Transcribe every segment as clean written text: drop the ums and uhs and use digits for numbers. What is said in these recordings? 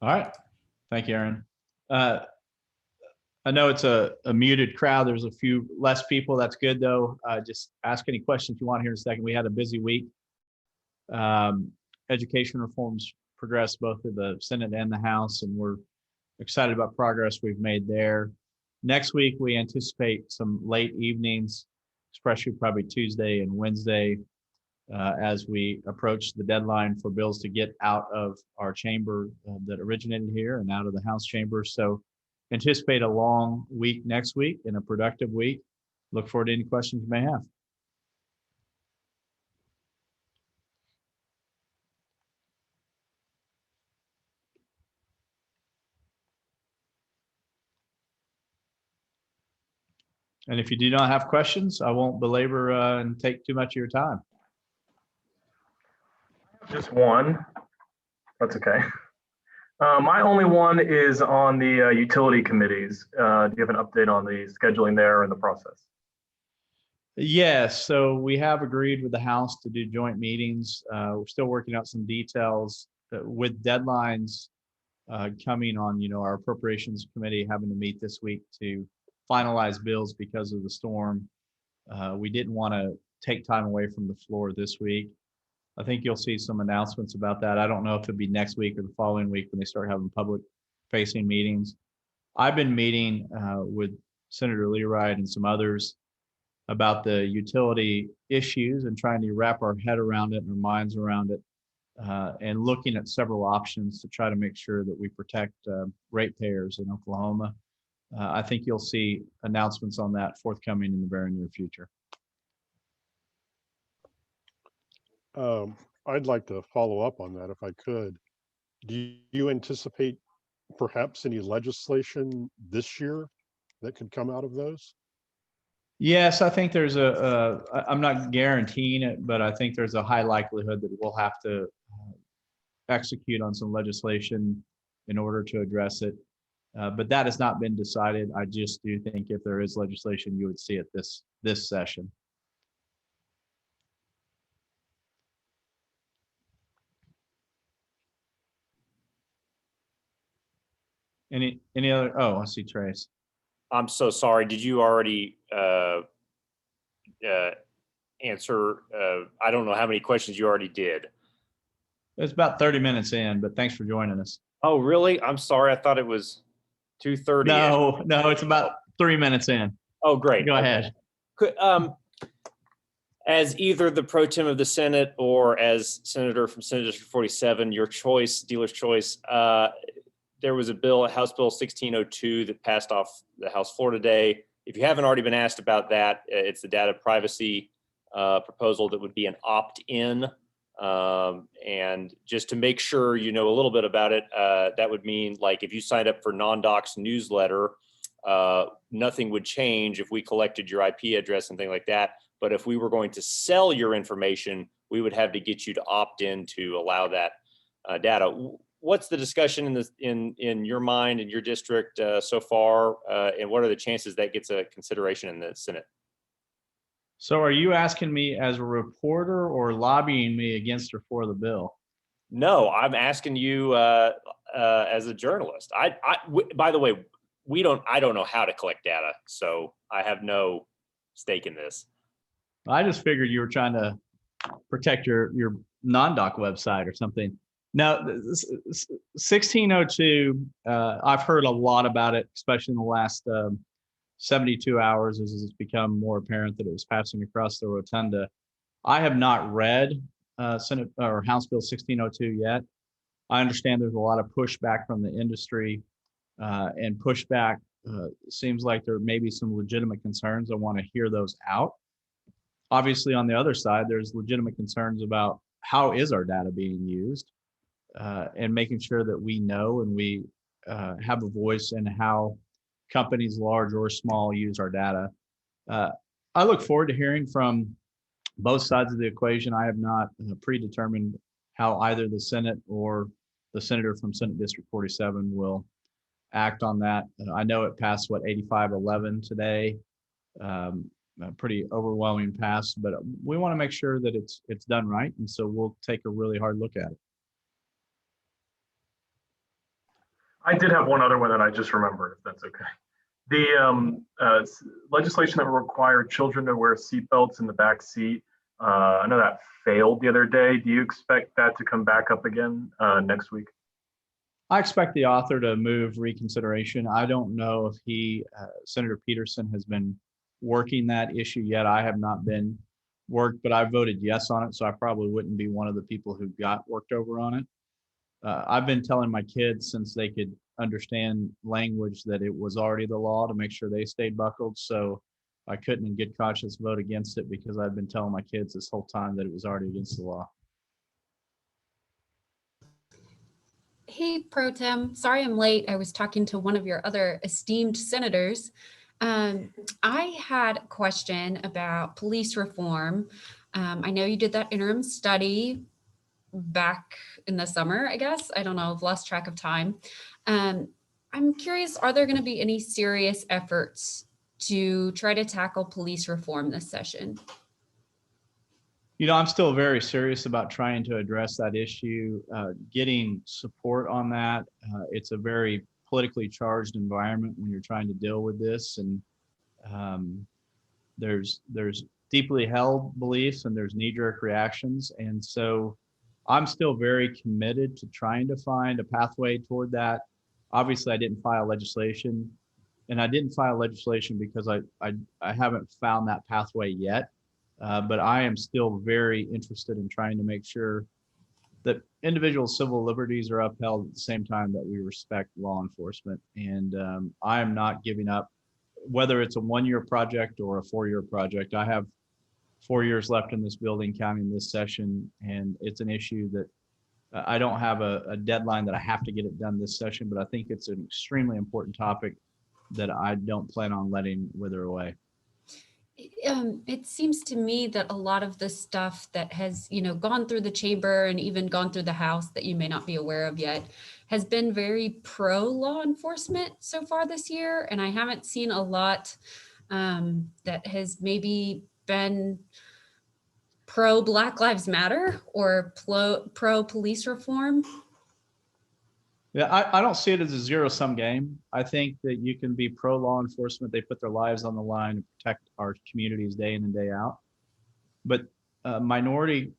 All right. Thank you, Aaron. Uh, I know it's a muted crowd. There's a few less people. That's good, though. Just ask any questions you want here in a second. We had a busy week. Um, Education reforms progressed both in the Senate and the House, and we're excited about progress we've made there. Next week, we anticipate some late evenings, especially probably Tuesday and Wednesday, as we approach the deadline for bills to get out of our chamber that originated here and out of the House chamber. So anticipate a long week next week and a productive week. Look forward to any questions you may have. And if you do not have questions, I won't belabor and take too much of your time. Just one. That's okay. My only one is on the utility committees. Do you have an update on the scheduling there and the process? Yes, so we have agreed with the House to do joint meetings. We're still working out some details with deadlines coming on, our appropriations committee having to meet this week to finalize bills because of the storm. We didn't want to take time away from the floor this week. I think you'll see some announcements about that. I don't know if it'll be next week or the following week when they start having public facing meetings. I've been meeting with Senator Learyide and some others about the utility issues and trying to wrap our head around it and our minds around it, and looking at several options to try to make sure that we protect ratepayers in Oklahoma. I think you'll see announcements on that forthcoming in the very near future. I'd like to follow up on that if I could. Do you anticipate perhaps any legislation this year that could come out of those? Yes, I think there's I'm not guaranteeing it, but I think there's a high likelihood that we'll have to execute on some legislation in order to address it. But that has not been decided. I just do think if there is legislation, you would see it this session. Any other? Oh, I see Trace. I'm so sorry. Did you already answer? I don't know how many questions you already did. It's about 30 minutes in, but thanks for joining us. Oh, really? I'm sorry. I thought it was 2:30. No, it's about 3 minutes in. Oh, great. Go ahead. As either the pro tem of the Senate or as senator from Senate District 47, your choice, dealer's choice, there was a bill, House Bill 1602, that passed off the House floor today. If you haven't already been asked about that, it's the data privacy proposal that would be an opt-in. And just to make sure you know a little bit about it, that would mean like if you signed up for non-docs newsletter, nothing would change if we collected your IP address and things like that. But if we were going to sell your information, we would have to get you to opt in to allow that data. What's the discussion in your mind, in your district so far, and what are the chances that gets a consideration in the Senate? So are you asking me as a reporter or lobbying me against or for the bill? No, I'm asking you as a journalist. By the way, I don't know how to collect data, so I have no stake in this. I just figured you were trying to protect your non-doc website or something. Now, 1602, I've heard a lot about it, especially in the last 72 hours as it's become more apparent that it was passing across the rotunda. I have not read Senate or House Bill 1602 yet. I understand there's a lot of pushback from the industry, and pushback seems like there may be some legitimate concerns. I want to hear those out. Obviously, on the other side, there's legitimate concerns about how is our data being used, and making sure that we know and we have a voice in how companies, large or small, use our data. I look forward to hearing from both sides of the equation. I have not predetermined how either the Senate or the senator from Senate District 47 will act on that. I know it passed, 85-11 today. A pretty overwhelming pass, but we want to make sure that it's done right, and so we'll take a really hard look at it. I did have one other one that I just remembered, if that's okay. The legislation that required children to wear seatbelts in the back seat. I know that failed the other day. Do you expect that to come back up again next week? I expect the author to move reconsideration. I don't know if Senator Peterson has been working that issue yet. I have not been worked, but I voted yes on it, so I probably wouldn't be one of the people who got worked over on it. I've been telling my kids since they could understand language that it was already the law to make sure they stayed buckled. So I couldn't in good conscience vote against it because I've been telling my kids this whole time that it was already against the law. Hey, Pro Tem. Sorry I'm late. I was talking to one of your other esteemed senators. I had a question about police reform. I know you did that interim study back in the summer, I guess. I don't know. I've lost track of time. I'm curious, are there going to be any serious efforts to try to tackle police reform this session? You know, I'm still very serious about trying to address that issue, getting support on that. It's a very politically charged environment when you're trying to deal with this. And there's deeply held beliefs and there's knee-jerk reactions. And so I'm still very committed to trying to find a pathway toward that. Obviously, I didn't file legislation, and I didn't file legislation because I haven't found that pathway yet. But I am still very interested in trying to make sure that individual civil liberties are upheld at the same time that we respect law enforcement. And I am not giving up, whether it's a 1-year project or a 4-year project. I have 4 years left in this building, counting this session, and it's an issue that I don't have a deadline that I have to get it done this session, but I think it's an extremely important topic that I don't plan on letting wither away. It seems to me that a lot of the stuff that has, gone through the chamber and even gone through the House that you may not be aware of yet has been very pro law enforcement so far this year. And I haven't seen a lot that has maybe been pro Black Lives Matter or pro police reform. Yeah, I don't see it as a zero-sum game. I think that you can be pro-law enforcement. They put their lives on the line to protect our communities day in and day out. But minority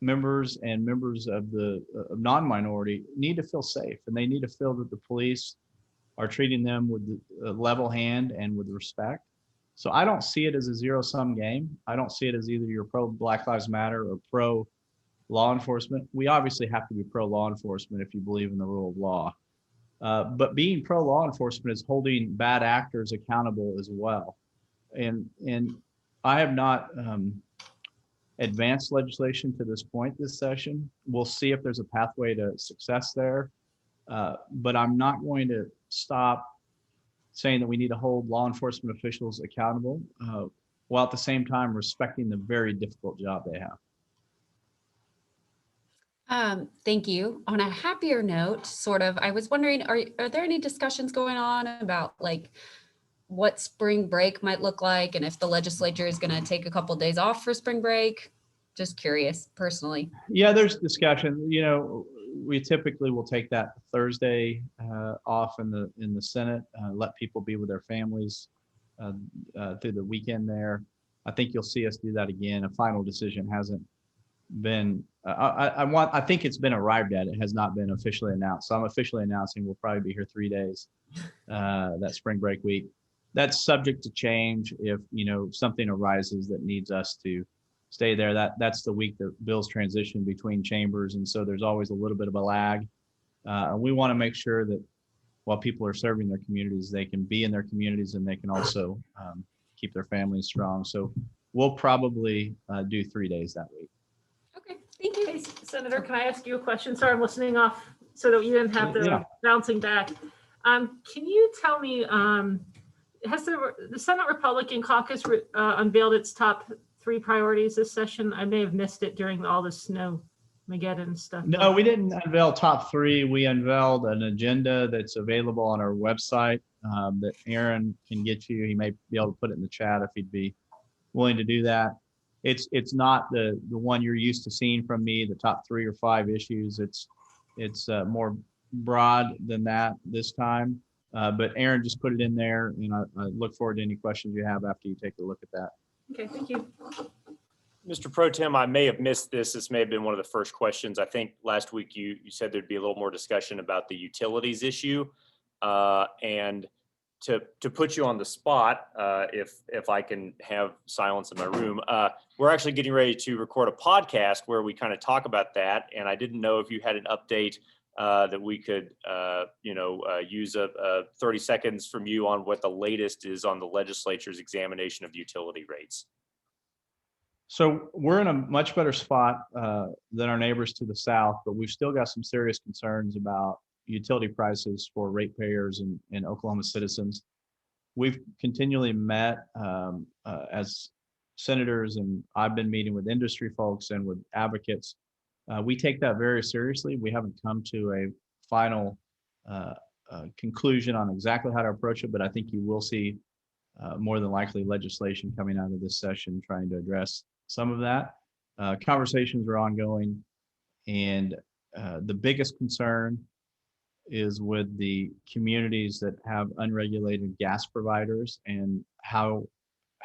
members and members of the non-minority need to feel safe, and they need to feel that the police are treating them with a level hand and with respect. So I don't see it as a zero-sum game. I don't see it as either you're pro-Black Lives Matter or pro law enforcement. We obviously have to be pro law enforcement if you believe in the rule of law. But being pro law enforcement is holding bad actors accountable as well. And I have not advanced legislation to this point this session. We'll see if there's a pathway to success there. But I'm not going to stop saying that we need to hold law enforcement officials accountable while at the same time respecting the very difficult job they have. Thank you. On a happier note, sort of, I was wondering, are there any discussions going on about like what spring break might look like and if the legislature is going to take a couple of days off for spring break? Just curious, personally. Yeah, there's discussion. You know, we typically will take that Thursday off in the Senate, let people be with their families through the weekend there. I think you'll see us do that again. A final decision hasn't been I think it's been arrived at. It has not been officially announced. So I'm officially announcing we'll probably be here 3 days that spring break week. That's subject to change if something arises that needs us to stay there. That's the week that bills transition between chambers, and so there's always a little bit of a lag. We want to make sure that while people are serving their communities, they can be in their communities and they can also keep their families strong. So we'll probably do 3 days that week. Okay, thank you. Hey, Senator, can I ask you a question? Sorry, I'm listening off so that you didn't have to Yeah. bouncing back. Can you tell me, has the Senate Republican Caucus unveiled its top 3 priorities this session? I may have missed it during all the snowmageddon stuff. No, we didn't unveil top 3. We unveiled an agenda that's available on our website that Aaron can get you. He may be able to put it in the chat if he'd be willing to do that. It's not the one you're used to seeing from me, the top 3 or 5 issues. It's more broad than that this time. But Aaron just put it in there, and I look forward to any questions you have after you take a look at that. Okay, thank you. Mr. Pro Tem, I may have missed this. This may have been one of the first questions. I think last week you said there'd be a little more discussion about the utilities issue. And to put you on the spot, if I can have silence in my room, we're actually getting ready to record a podcast where we kind of talk about that. And I didn't know if you had an update that we could, use 30 seconds from you on what the latest is on the legislature's examination of utility rates. So we're in a much better spot than our neighbors to the south, but we've still got some serious concerns about utility prices for ratepayers and Oklahoma citizens. We've continually met as senators, and I've been meeting with industry folks and with advocates. We take that very seriously. We haven't come to a final conclusion on exactly how to approach it, but I think you will see more than likely legislation coming out of this session trying to address some of that. Conversations are ongoing, and the biggest concern is with the communities that have unregulated gas providers, and how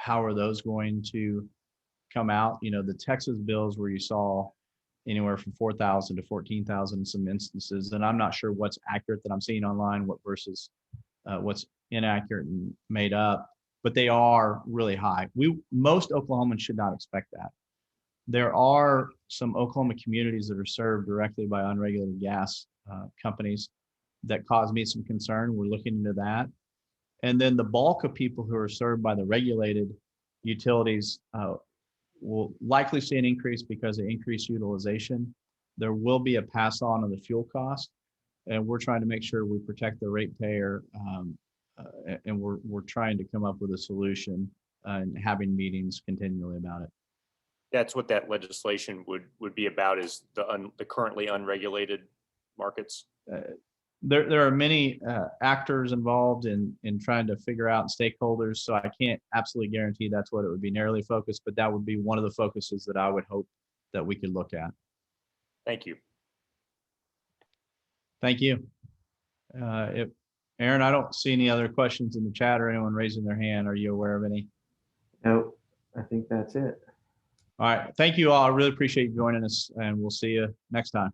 are those going to come out. The Texas bills where you saw anywhere from 4,000 to 14,000 in some instances, and I'm not sure what's accurate that I'm seeing online, what versus what's inaccurate and made up, but they are really high. Most Oklahomans should not expect that. There are some Oklahoma communities that are served directly by unregulated gas companies that cause me some concern. We're looking into that. And then the bulk of people who are served by the regulated utilities will likely see an increase because of increased utilization. There will be a pass on of the fuel cost, and we're trying to make sure we protect the ratepayer, and we're trying to come up with a solution and having meetings continually about it. That's what that legislation would be about, is the currently unregulated markets. There are many actors involved in trying to figure out stakeholders, so I can't absolutely guarantee that's what it would be narrowly focused, but that would be one of the focuses that I would hope that we could look at. Thank you. Thank you. Aaron, I don't see any other questions in the chat or anyone raising their hand. Are you aware of any? No, I think that's it. All right. Thank you all. I really appreciate you joining us, and we'll see you next time.